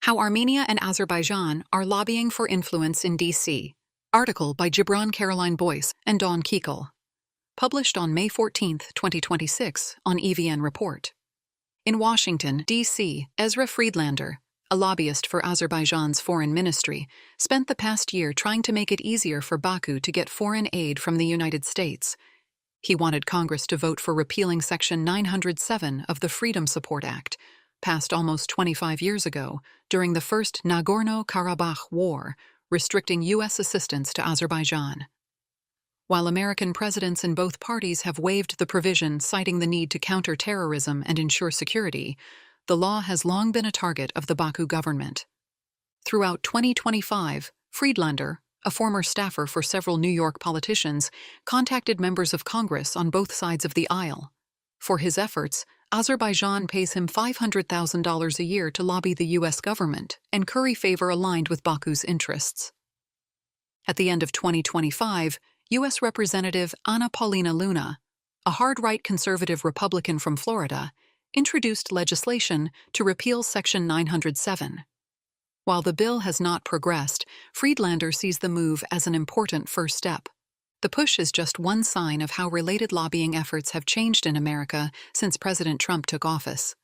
How Armenia and Azerbaijan are lobbying for influence in D.C. Article by Gibran Caroline Boyce and Dawn Keekle. Published on May 14, 2026 on EVN Report. In Washington, D.C., Ezra Friedlander, a lobbyist for Azerbaijan's foreign ministry, spent the past year trying to make it easier for Baku to get foreign aid from the United States. He wanted Congress to vote for repealing Section 907 of the Freedom Support Act, passed almost 25 years ago during the First Nagorno-Karabakh War, restricting U.S. assistance to Azerbaijan. While American presidents in both parties have waived the provision citing the need to counter terrorism and ensure security, the law has long been a target of the Baku government. Throughout 2025, Friedlander, a former staffer for several New York politicians, contacted members of Congress on both sides of the aisle. For his efforts, Azerbaijan pays him $500,000 a year to lobby the U.S. government and curry favor aligned with Baku's interests. At the end of 2025, U.S. Representative Anna Paulina Luna, a hard-right conservative Republican from Florida, introduced legislation to repeal Section 907. While the bill has not progressed, Friedlander sees the move as an important first step. The push is just one sign of how related lobbying efforts have changed in America since President Trump took office.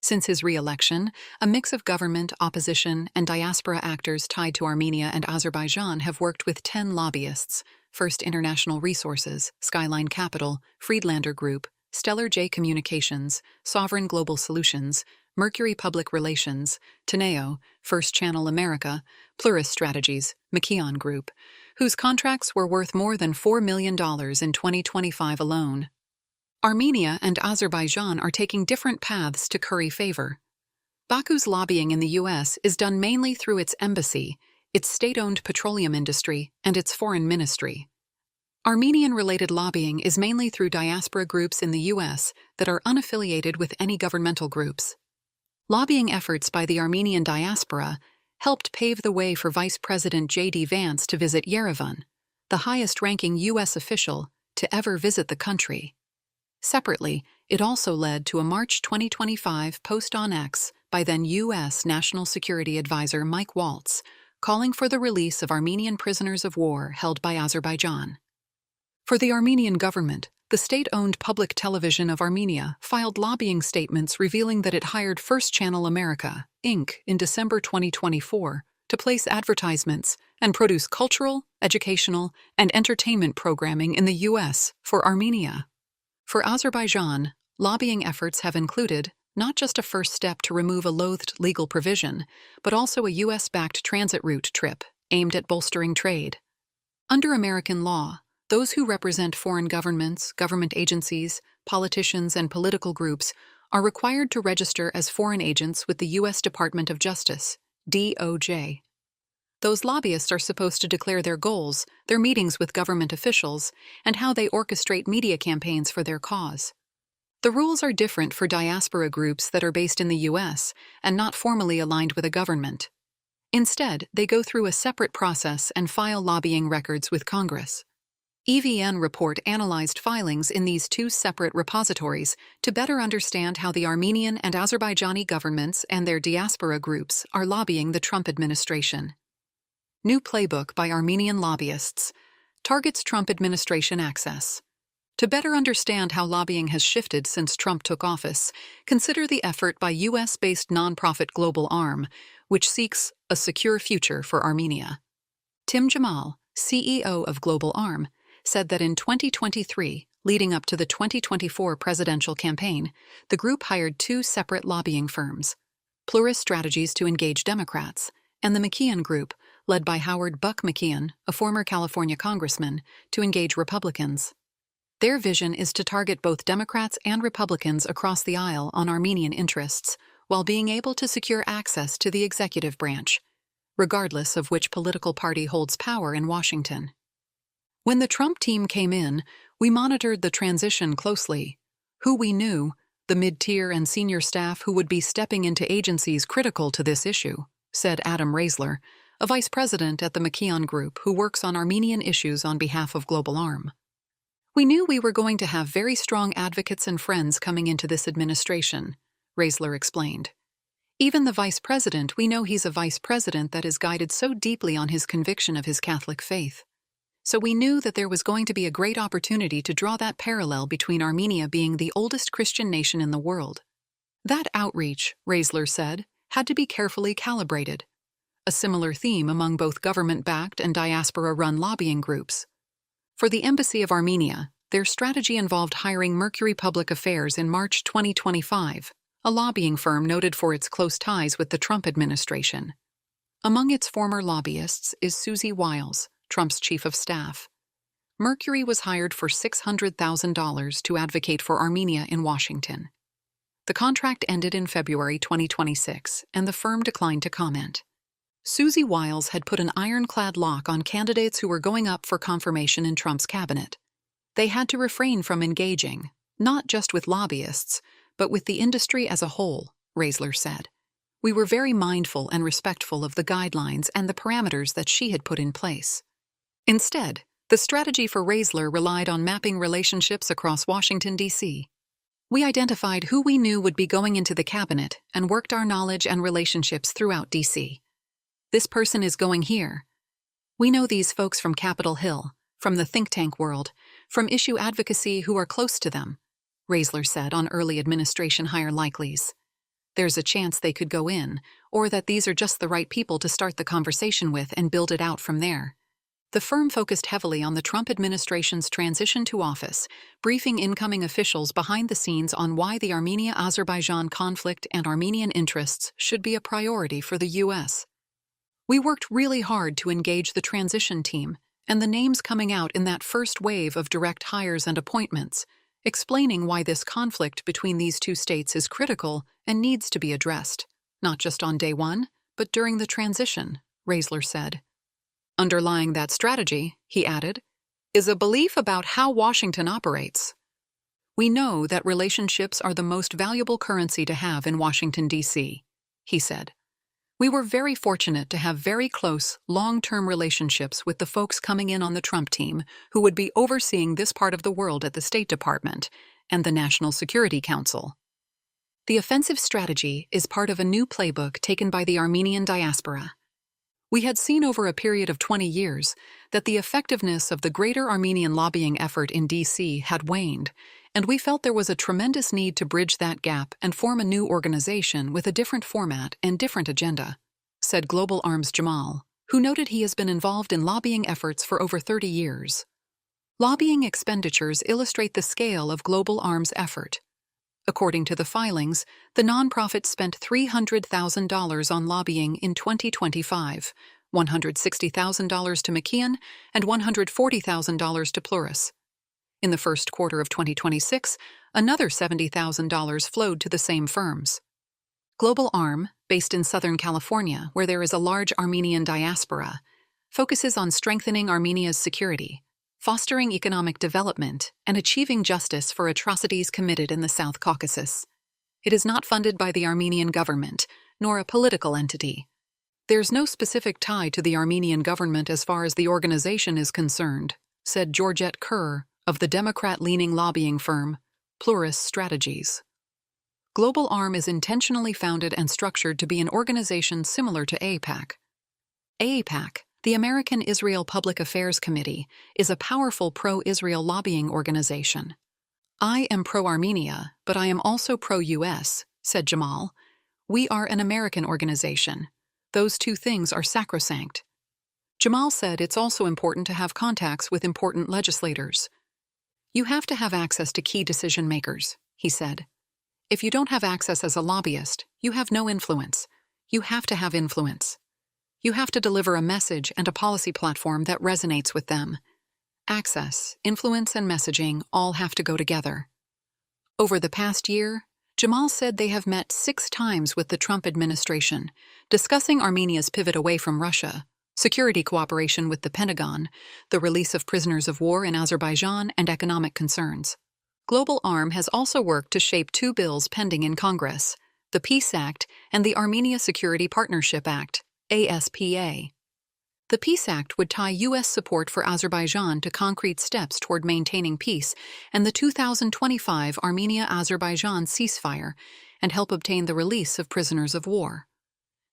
Since his re-election, a mix of government, opposition, and diaspora actors tied to Armenia and Azerbaijan have worked with 10 lobbyists: First International Resources, Skyline Capital, Friedlander Group, Stellar J Communications, Sovereign Global Solutions, Mercury Public Relations, Teneo, First Channel America, Pluris Strategies, McKeon Group, whose contracts were worth more than $4 million in 2025 alone. Armenia and Azerbaijan are taking different paths to curry favor. Baku's lobbying in the U.S. is done mainly through its embassy, its state-owned petroleum industry, and its foreign ministry. Armenian-related lobbying is mainly through diaspora groups in the U.S. that are unaffiliated with any governmental groups. Lobbying efforts by the Armenian diaspora helped pave the way for Vice President J.D. Vance to visit Yerevan, the highest-ranking U.S. official to ever visit the country. Separately, it also led to a March 2025 post on X by then U.S. National Security Advisor Mike Waltz, calling for the release of Armenian prisoners of war held by Azerbaijan. For the Armenian government, the state-owned public television of Armenia filed lobbying statements revealing that it hired First Channel America, Inc. in December 2024 to place advertisements and produce cultural, educational, and entertainment programming in the U.S. for Armenia. For Azerbaijan, lobbying efforts have included not just a first step to remove a loathed legal provision, but also a U.S.-backed transit route trip aimed at bolstering trade. Under American law, those who represent foreign governments, government agencies, politicians, and political groups are required to register as foreign agents with the U.S. Department of Justice, DOJ. Those lobbyists are supposed to declare their goals, their meetings with government officials, and how they orchestrate media campaigns for their cause. The rules are different for diaspora groups that are based in the U.S. and not formally aligned with a government. Instead, they go through a separate process and file lobbying records with Congress. EVN Report analyzed filings in these two separate repositories to better understand how the Armenian and Azerbaijani governments and their diaspora groups are lobbying the Trump administration. New Playbook by Armenian Lobbyists targets Trump administration access. To better understand how lobbying has shifted since Trump took office, consider the effort by U.S.-based nonprofit Global Arm, which seeks a secure future for Armenia. Tim Jamal, CEO of Global Arm, said that in 2023, leading up to the 2024 presidential campaign, the group hired two separate lobbying firms, Pluris Strategies to engage Democrats, and the McKeon Group, led by Howard Buck McKeon, a former California congressman, to engage Republicans. Their vision is to target both Democrats and Republicans across the aisle on Armenian interests, while being able to secure access to the executive branch, regardless of which political party holds power in Washington. When the Trump team came in, we monitored the transition closely. Who we knew, the mid-tier and senior staff who would be stepping into agencies critical to this issue, said Adam Raisler, a vice president at the McKeon Group who works on Armenian issues on behalf of Global Arm. We knew we were going to have very strong advocates and friends coming into this administration, Raisler explained. Even the vice president, we know he's a vice president that is guided so deeply on his conviction of his Catholic faith. So we knew that there was going to be a great opportunity to draw that parallel between Armenia being the oldest Christian nation in the world. That outreach, Reisler said, had to be carefully calibrated. A similar theme among both government-backed and diaspora-run lobbying groups. For the Embassy of Armenia, their strategy involved hiring Mercury Public Affairs in March 2025, a lobbying firm noted for its close ties with the Trump administration. Among its former lobbyists is Susie Wiles, Trump's chief of staff. Mercury was hired for $600,000 to advocate for Armenia in Washington. The contract ended in February 2026, and the firm declined to comment. Susie Wiles had put an ironclad lock on candidates who were going up for confirmation in Trump's cabinet. They had to refrain from engaging, not just with lobbyists, but with the industry as a whole, Reisler said. We were very mindful and respectful of the guidelines and the parameters that she had put in place. Instead, the strategy for Reisler relied on mapping relationships across Washington, D.C. We identified who we knew would be going into the cabinet and worked our knowledge and relationships throughout D.C. This person is going here. We know these folks from Capitol Hill, from the think tank world, from issue advocacy who are close to them, Reisler said on early administration hire likelies. There's a chance they could go in, or that these are just the right people to start the conversation with and build it out from there. The firm focused heavily on the Trump administration's transition to office, briefing incoming officials behind the scenes on why the Armenia-Azerbaijan conflict and Armenian interests should be a priority for the U.S. We worked really hard to engage the transition team and the names coming out in that first wave of direct hires and appointments, explaining why this conflict between these two states is critical and needs to be addressed, not just on day one, but during the transition, Reisler said. Underlying that strategy, he added, is a belief about how Washington operates. We know that relationships are the most valuable currency to have in Washington, D.C., he said. We were very fortunate to have very close, long-term relationships with the folks coming in on the Trump team who would be overseeing this part of the world at the State Department and the National Security Council. The offensive strategy is part of a new playbook taken by the Armenian diaspora. We had seen over a period of 20 years that the effectiveness of the greater Armenian lobbying effort in D.C. had waned, and we felt there was a tremendous need to bridge that gap and form a new organization with a different format and different agenda, said Global Arms Jamal, who noted he has been involved in lobbying efforts for over 30 years. Lobbying expenditures illustrate the scale of Global Arms' effort. According to the filings, the nonprofit spent $300,000 on lobbying in 2025, $160,000 to McKeon and $140,000 to Plurus. In the first quarter of 2026, another $70,000 flowed to the same firms. Global Arm, based in Southern California, where there is a large Armenian diaspora, focuses on strengthening Armenia's security, fostering economic development, and achieving justice for atrocities committed in the South Caucasus. It is not funded by the Armenian government, nor a political entity. There's no specific tie to the Armenian government as far as the organization is concerned, said Georgette Kerr of the Democrat-leaning lobbying firm, Plurus Strategies. Global Arm is intentionally founded and structured to be an organization similar to AIPAC. AIPAC, the American Israel Public Affairs Committee, is a powerful pro-Israel lobbying organization. I am pro-Armenia, but I am also pro-US, said Jamal. We are an American organization. Those two things are sacrosanct. Jamal said it's also important to have contacts with important legislators. You have to have access to key decision makers, he said. If you don't have access as a lobbyist, you have no influence. You have to have influence. You have to deliver a message and a policy platform that resonates with them. Access, influence, and messaging all have to go together. Over the past year, Jamal said they have met 6 times with the Trump administration, discussing Armenia's pivot away from Russia, security cooperation with the Pentagon, the release of prisoners of war in Azerbaijan, and economic concerns. Global Arm has also worked to shape 2 bills pending in Congress, the Peace Act and the Armenia Security Partnership Act, ASPA. The Peace Act would tie U.S. support for Azerbaijan to concrete steps toward maintaining peace and the 2025 Armenia-Azerbaijan ceasefire and help obtain the release of prisoners of war.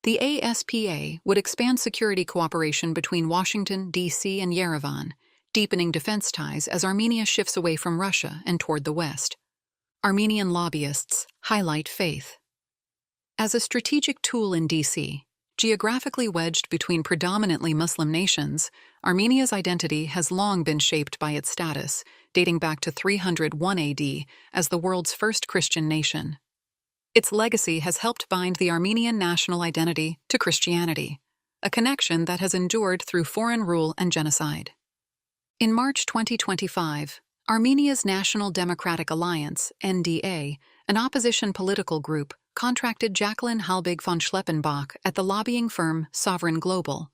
The ASPA would expand security cooperation between Washington, D.C. and Yerevan, deepening defense ties as Armenia shifts away from Russia and toward the West. Armenian lobbyists highlight faith. As a strategic tool in D.C., geographically wedged between predominantly Muslim nations, Armenia's identity has long been shaped by its status, dating back to 301 AD as the world's first Christian nation. Its legacy has helped bind the Armenian national identity to Christianity, a connection that has endured through foreign rule and genocide. In March 2025, Armenia's National Democratic Alliance, NDA, an opposition political group, contracted Jacqueline Halbig von Schleppenbach at the lobbying firm Sovereign Global.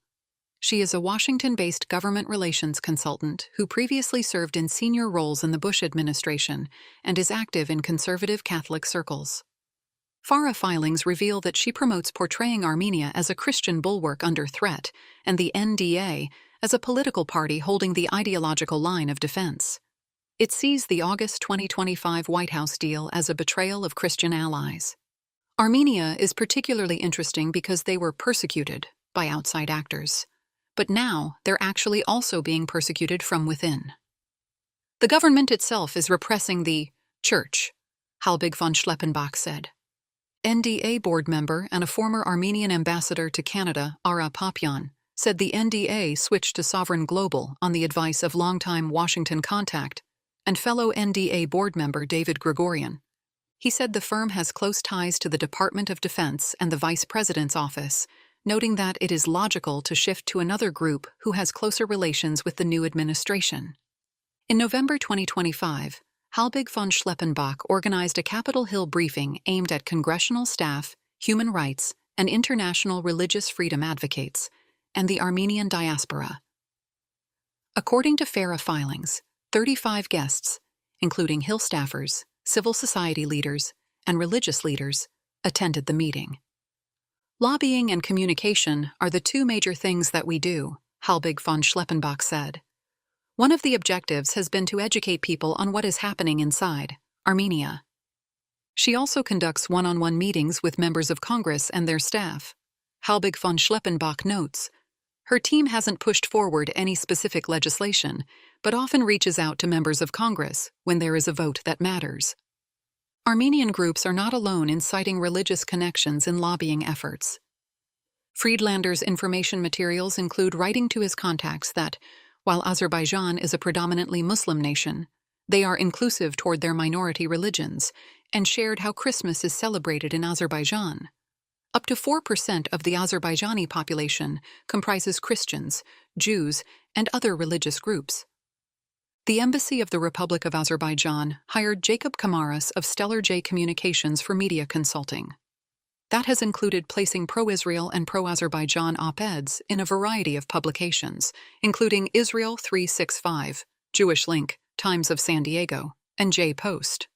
She is a Washington-based government relations consultant who previously served in senior roles in the Bush administration and is active in conservative Catholic circles. FARA filings reveal that she promotes portraying Armenia as a Christian bulwark under threat and the NDA as a political party holding the ideological line of defense. It sees the August 2025 White House deal as a betrayal of Christian allies. Armenia is particularly interesting because they were persecuted by outside actors. But now they're actually also being persecuted from within. The government itself is repressing the church, Halbig von Schleppenbach said. NDA board member and a former Armenian ambassador to Canada, Ara Papyan, said the NDA switched to Sovereign Global on the advice of longtime Washington contact and fellow NDA board member David Gregorian. He said the firm has close ties to the Department of Defense and the Vice President's office, noting that it is logical to shift to another group who has closer relations with the new administration. In November 2025, Halbig von Schleppenbach organized a Capitol Hill briefing aimed at congressional staff, human rights, and international religious freedom advocates, and the Armenian diaspora. According to FARA filings, 35 guests, including Hill staffers, civil society leaders, and religious leaders, attended the meeting. Lobbying and communication are the two major things that we do, Halbig von Schleppenbach said. One of the objectives has been to educate people on what is happening inside Armenia. She also conducts one-on-one meetings with members of Congress and their staff. Halbig von Schleppenbach notes, her team hasn't pushed forward any specific legislation, but often reaches out to members of Congress when there is a vote that matters. Armenian groups are not alone in citing religious connections in lobbying efforts. Friedlander's information materials include writing to his contacts that, while Azerbaijan is a predominantly Muslim nation, they are inclusive toward their minority religions and shared how Christmas is celebrated in Azerbaijan. Up to 4% of the Azerbaijani population comprises Christians, Jews, and other religious groups. The Embassy of the Republic of Azerbaijan hired Jacob Kamaras of Stellar J Communications for media consulting. That has included placing pro-Israel and pro-Azerbaijan op-eds in a variety of publications, including Israel 365, Jewish Link, Times of San Diego, and J-Post.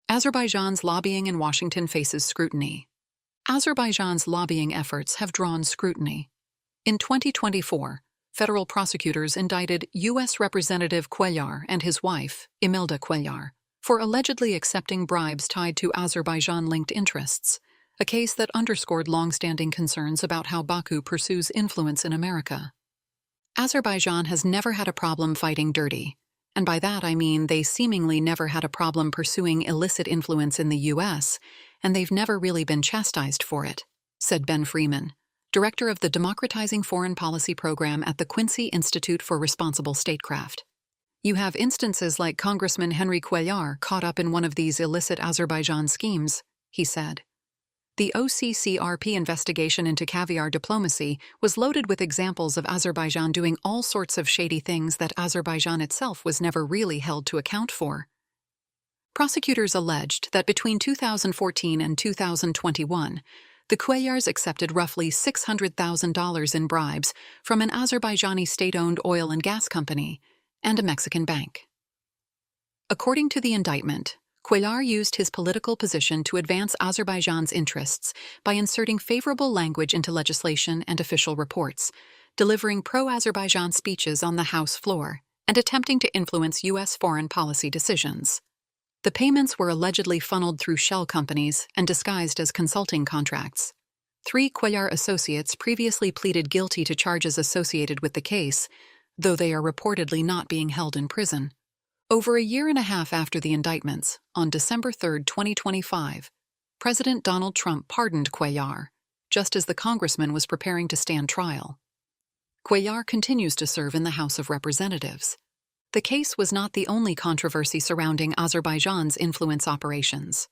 Azerbaijan's lobbying in Washington faces scrutiny. Azerbaijan's lobbying efforts have drawn scrutiny. In 2024, federal prosecutors indicted U.S. Representative Cuellar and his wife, Imelda Cuellar, for allegedly accepting bribes tied to Azerbaijan-linked interests, a case that underscored long-standing concerns about how Baku pursues influence in America. Azerbaijan has never had a problem fighting dirty, and by that I mean they seemingly never had a problem pursuing illicit influence in the U.S., and they've never really been chastised for it, said Ben Freeman, director of the Democratizing Foreign Policy program at the Quincy Institute for Responsible Statecraft. You have instances like Congressman Henry Cuellar caught up in one of these illicit Azerbaijan schemes, he said. The OCCRP investigation into caviar diplomacy was loaded with examples of Azerbaijan doing all sorts of shady things that Azerbaijan itself was never really held to account for. Prosecutors alleged that between 2014 and 2021, the Cuellars accepted roughly $600,000 in bribes from an Azerbaijani state-owned oil and gas company and a Mexican bank. According to the indictment, Cuellar used his political position to advance Azerbaijan's interests by inserting favorable language into legislation and official reports, delivering pro-Azerbaijan speeches on the House floor, and attempting to influence U.S. foreign policy decisions. The payments were allegedly funneled through shell companies and disguised as consulting contracts. 3 Cuellar associates previously pleaded guilty to charges associated with the case, though they are reportedly not being held in prison. Over a year and a half after the indictments, on December 3, 2025, President Donald Trump pardoned Cuellar, just as the congressman was preparing to stand trial. Cuellar continues to serve in the House of Representatives. The case was not the only controversy surrounding Azerbaijan's influence operations.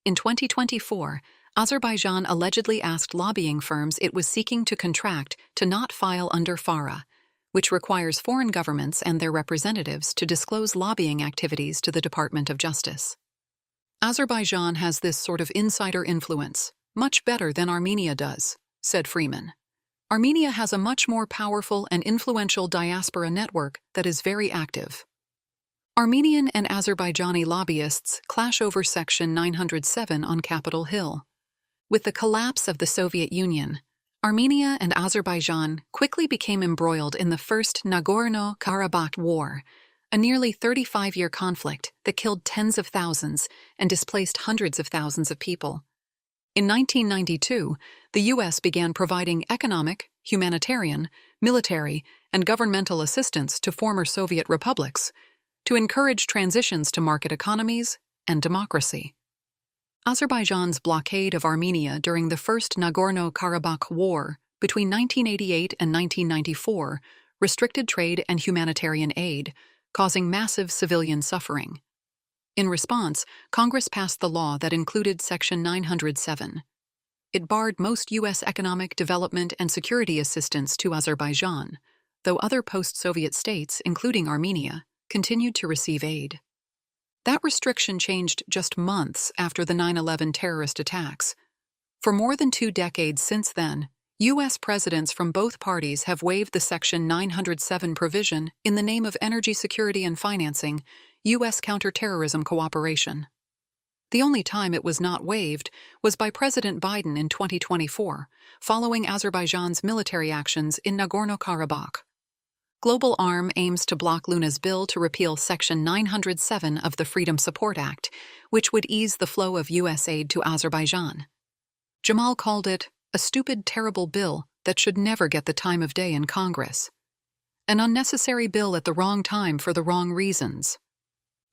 In 2024, Azerbaijan allegedly asked lobbying firms it was seeking to contract to not file under FARA, which requires foreign governments and their representatives to disclose lobbying activities to the Department of Justice. Azerbaijan has this sort of insider influence, much better than Armenia does, said Freeman. Armenia has a much more powerful and influential diaspora network that is very active. Armenian and Azerbaijani lobbyists clash over Section 907 on Capitol Hill. With the collapse of the Soviet Union, Armenia and Azerbaijan quickly became embroiled in the First Nagorno-Karabakh War, a nearly 35-year conflict that killed tens of thousands and displaced hundreds of thousands of people. In 1992, the U.S. began providing economic, humanitarian, military, and governmental assistance to former Soviet republics to encourage transitions to market economies and democracy. Azerbaijan's blockade of Armenia during the First Nagorno-Karabakh War between 1988 and 1994 restricted trade and humanitarian aid, causing massive civilian suffering. In response, Congress passed the law that included Section 907. It barred most U.S. economic development and security assistance to Azerbaijan, though other post-Soviet states, including Armenia, continued to receive aid. That restriction changed just months after the 9/11 terrorist attacks. For more than 2 decades since then, U.S. presidents from both parties have waived the Section 907 provision in the name of energy security and financing U.S. counterterrorism cooperation. The only time it was not waived was by President Biden in 2024, following Azerbaijan's military actions in Nagorno-Karabakh. Global Arm aims to block Luna's bill to repeal Section 907 of the Freedom Support Act, which would ease the flow of U.S. aid to Azerbaijan. Jamal called it a stupid, terrible bill that should never get the time of day in Congress. An unnecessary bill at the wrong time for the wrong reasons.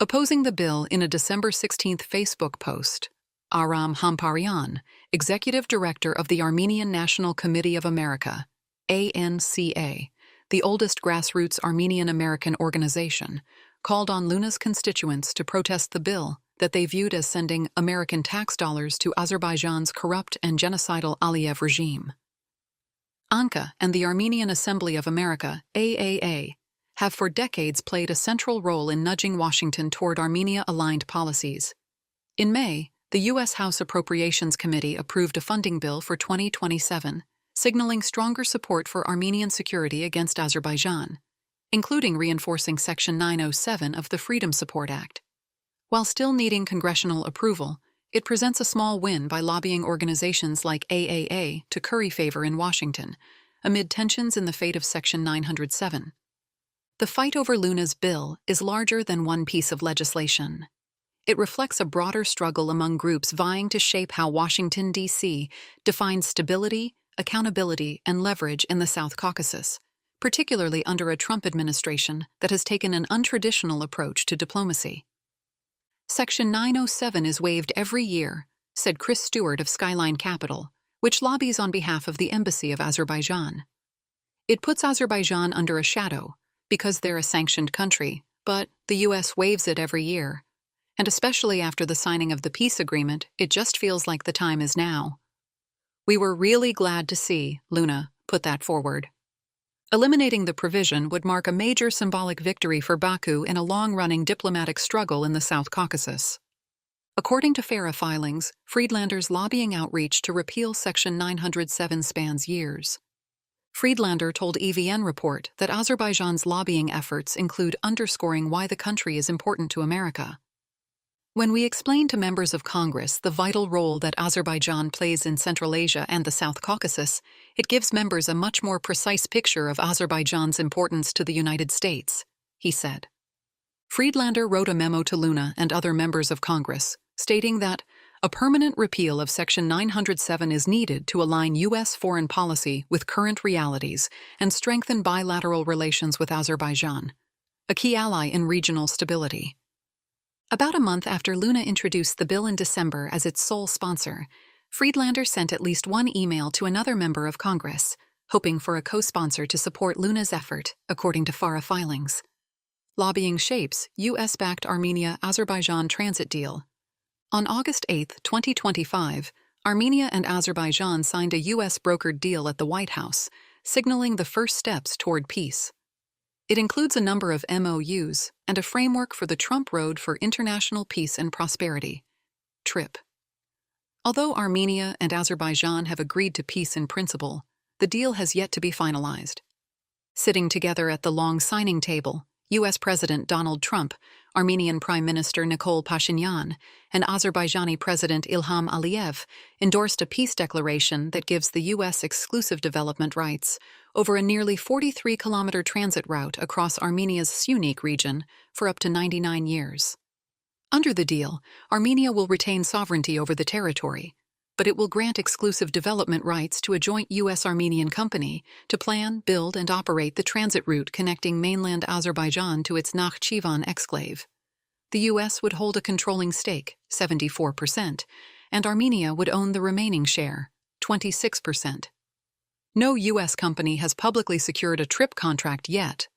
Opposing the bill in a December 16 Facebook post, Aram Hamparian, executive director of the Armenian National Committee of America, ANCA, the oldest grassroots Armenian-American organization, called on Luna's constituents to protest the bill that they viewed as sending American tax dollars to Azerbaijan's corrupt and genocidal Aliyev regime. ANCA and the Armenian Assembly of America, AAA, have for decades played a central role in nudging Washington toward Armenia-aligned policies. In May, the U.S. House Appropriations Committee approved a funding bill for 2027, signaling stronger support for Armenian security against Azerbaijan, including reinforcing Section 907 of the Freedom Support Act. While still needing congressional approval, it presents a small win by lobbying organizations like AAA to curry favor in Washington, amid tensions in the fate of Section 907. The fight over Luna's bill is larger than one piece of legislation. It reflects a broader struggle among groups vying to shape how Washington, D.C. defines stability, accountability, and leverage in the South Caucasus, particularly under a Trump administration that has taken an untraditional approach to diplomacy. Section 907 is waived every year, said Chris Stewart of Skyline Capital, which lobbies on behalf of the Embassy of Azerbaijan. It puts Azerbaijan under a shadow, because they're a sanctioned country, but the U.S. waives it every year. And especially after the signing of the peace agreement, it just feels like the time is now. We were really glad to see, Luna put that forward. Eliminating the provision would mark a major symbolic victory for Baku in a long-running diplomatic struggle in the South Caucasus. According to FARA filings, Friedlander's lobbying outreach to repeal Section 907 spans years. Friedlander told EVN Report that Azerbaijan's lobbying efforts include underscoring why the country is important to America. When we explain to members of Congress the vital role that Azerbaijan plays in Central Asia and the South Caucasus, it gives members a much more precise picture of Azerbaijan's importance to the United States, he said. Friedlander wrote a memo to Luna and other members of Congress, stating that a permanent repeal of Section 907 is needed to align U.S. foreign policy with current realities and strengthen bilateral relations with Azerbaijan, a key ally in regional stability. About a month after Luna introduced the bill in December as its sole sponsor, Friedlander sent at least one email to another member of Congress, hoping for a co-sponsor to support Luna's effort, according to FARA filings. Lobbying shapes U.S.-backed Armenia-Azerbaijan transit deal. On August 8, 2025, Armenia and Azerbaijan signed a U.S.-brokered deal at the White House, signaling the first steps toward peace. It includes a number of MOUs and a framework for the Trump Road for International Peace and Prosperity, TRIP. Although Armenia and Azerbaijan have agreed to peace in principle, the deal has yet to be finalized. Sitting together at the long signing table, U.S. President Donald Trump, Armenian Prime Minister Nikol Pashinyan, and Azerbaijani President Ilham Aliyev endorsed a peace declaration that gives the U.S. exclusive development rights over a nearly 43-kilometer transit route across Armenia's Syunik region for up to 99 years. Under the deal, Armenia will retain sovereignty over the territory, but it will grant exclusive development rights to a joint U.S.-Armenian company to plan, build, and operate the transit route connecting mainland Azerbaijan to its Nakhchivan exclave. The U.S. would hold a controlling stake, 74%, and Armenia would own the remaining share, 26%. No U.S. company has publicly secured a TRIP contract yet,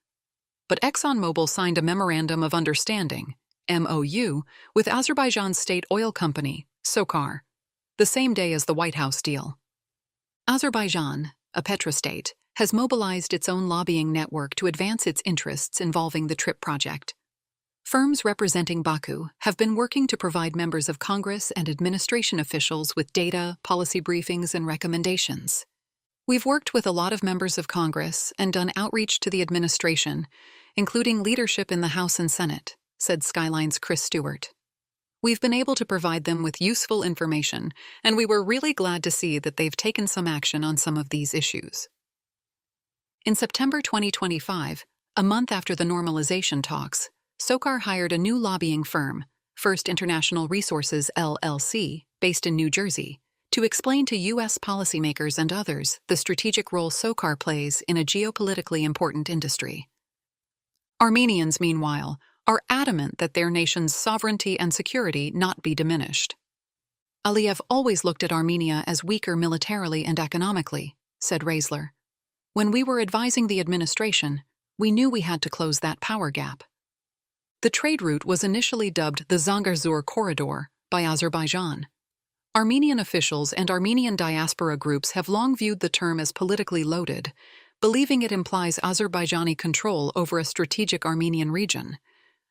but ExxonMobil signed a Memorandum of Understanding, MOU, with Azerbaijan's state oil company, SOCAR, the same day as the White House deal. Azerbaijan, a petrostate, has mobilized its own lobbying network to advance its interests involving the TRIP project. Firms representing Baku have been working to provide members of Congress and administration officials with data, policy briefings, and recommendations. We've worked with a lot of members of Congress and done outreach to the administration, including leadership in the House and Senate, said Skyline's Chris Stewart. We've been able to provide them with useful information, and we were really glad to see that they've taken some action on some of these issues. In September 2025, a month after the normalization talks, SOCAR hired a new lobbying firm, First International Resources LLC, based in New Jersey, to explain to U.S. policymakers and others the strategic role SOCAR plays in a geopolitically important industry. Armenians, meanwhile, are adamant that their nation's sovereignty and security not be diminished. Aliyev always looked at Armenia as weaker militarily and economically, said Reisler. When we were advising the administration, we knew we had to close that power gap. The trade route was initially dubbed the Zangezur Corridor by Azerbaijan. Armenian officials and Armenian diaspora groups have long viewed the term as politically loaded, believing it implies Azerbaijani control over a strategic Armenian region.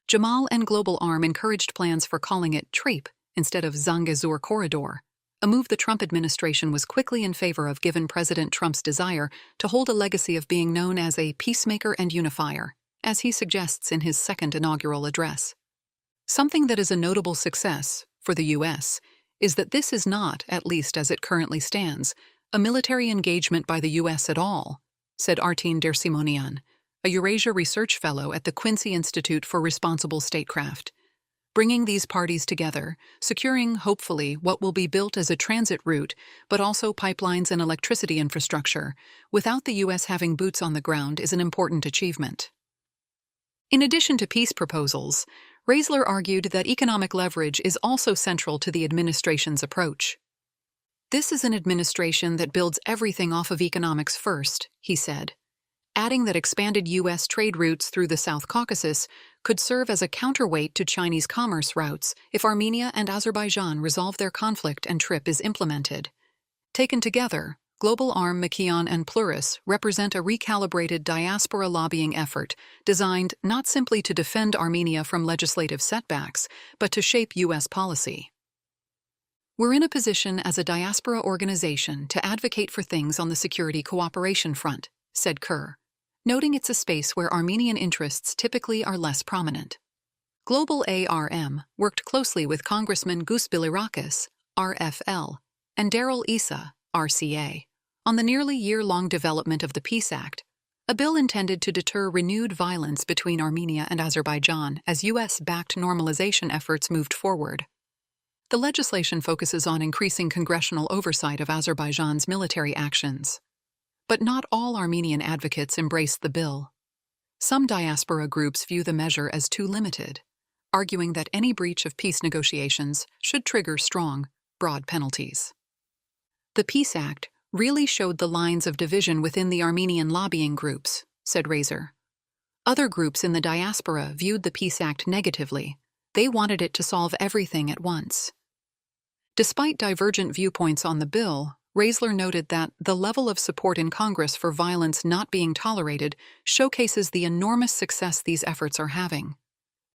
Jamal and Global Arm encouraged plans for calling it TRIP instead of Zangezur Corridor, a move the Trump administration was quickly in favor of given President Trump's desire to hold a legacy of being known as a peacemaker and unifier, as he suggests in his second inaugural address. Something that is a notable success for the U.S. is that this is not, at least as it currently stands, a military engagement by the U.S. at all, said Artin Dersimonian, a Eurasia Research Fellow at the Quincy Institute for Responsible Statecraft. Bringing these parties together, securing, hopefully, what will be built as a transit route, but also pipelines and electricity infrastructure, without the U.S. having boots on the ground is an important achievement. In addition to peace proposals, Reisler argued that economic leverage is also central to the administration's approach. This is an administration that builds everything off of economics first, he said, adding that expanded U.S. trade routes through the South Caucasus could serve as a counterweight to Chinese commerce routes if Armenia and Azerbaijan resolve their conflict and TRIP is implemented. Taken together, Global Arm, Makion, and Pluris represent a recalibrated diaspora lobbying effort designed not simply to defend Armenia from legislative setbacks, but to shape U.S. policy. We're in a position as a diaspora organization to advocate for things on the security cooperation front, said Kerr, noting it's a space where Armenian interests typically are less prominent. Global ARM worked closely with Congressman Gus Bilirakis, RFL, and Daryl Issa, RCA, on the nearly year-long development of the Peace Act, a bill intended to deter renewed violence between Armenia and Azerbaijan as U.S.-backed normalization efforts moved forward. The legislation focuses on increasing congressional oversight of Azerbaijan's military actions. But not all Armenian advocates embraced the bill. Some diaspora groups view the measure as too limited, arguing that any breach of peace negotiations should trigger strong, broad penalties. The Peace Act really showed the lines of division within the Armenian lobbying groups, said Razor. Other groups in the diaspora viewed the Peace Act negatively. They wanted it to solve everything at once. Despite divergent viewpoints on the bill, Razor noted that the level of support in Congress for violence not being tolerated showcases the enormous success these efforts are having.